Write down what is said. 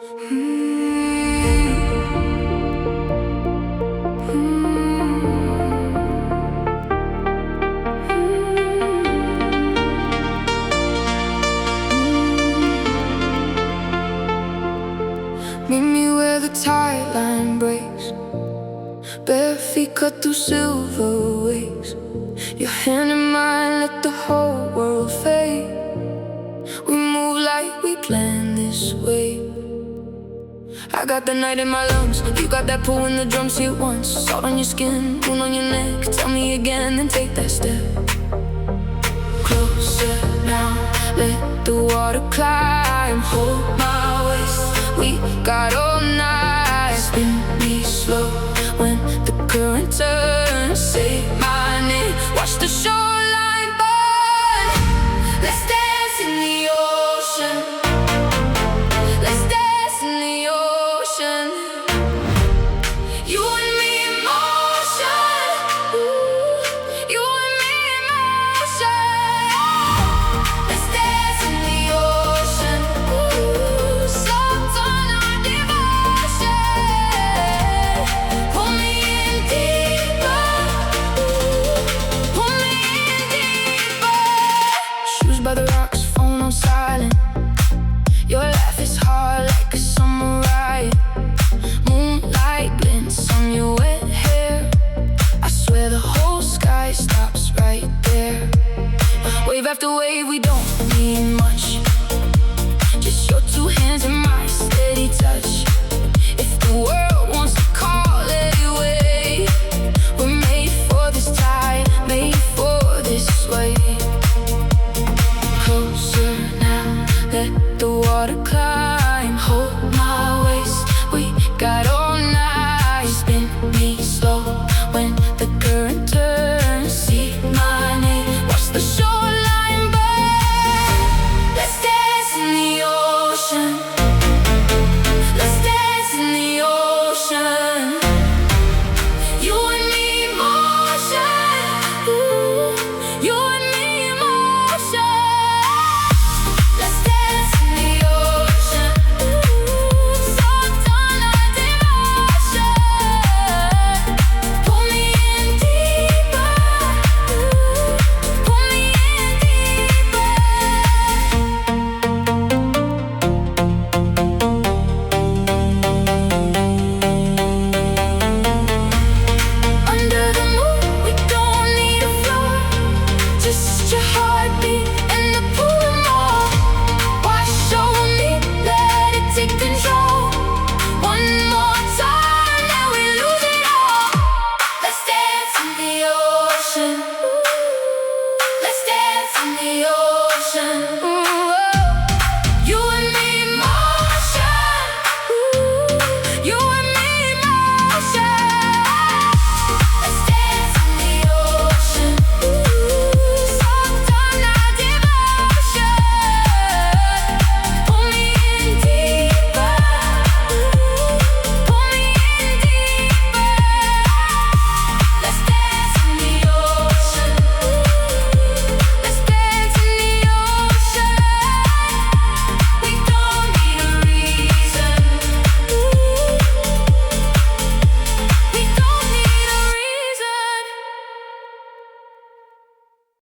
Meet me where the tide line breaks, bare feet cut through silver waves. Your hand in mine, let the whole world fade. We move like we planned this way. I got the night in my lungs, you got that pull when the drums hit once. Salt on your skin, moon on your neck. Tell me again, then take that step. Closer now, let the water climb. Hold my waist, we got all night. Spin me slow when the current turns. Say my name, watch the shoreline burn. Let's dance in the ocean. Let's dance in the ocean. You and me in motion. Ooh, you and me in motion. Let's dance in the ocean. Ooh, salt on our devotion. Pull me in deeper. Ooh, pull me in deeper. Shoes by the rocks, phone on silent. Your laugh is hard like a summer riot. Moonlight glints on your wet hair. I swear the whole sky stops right there. Wave after wave, we don't need much. Just your two hands in my steady touch. If the world wants to call anyway, we're made for this tide, made for this wave. Closer now, let the water climb.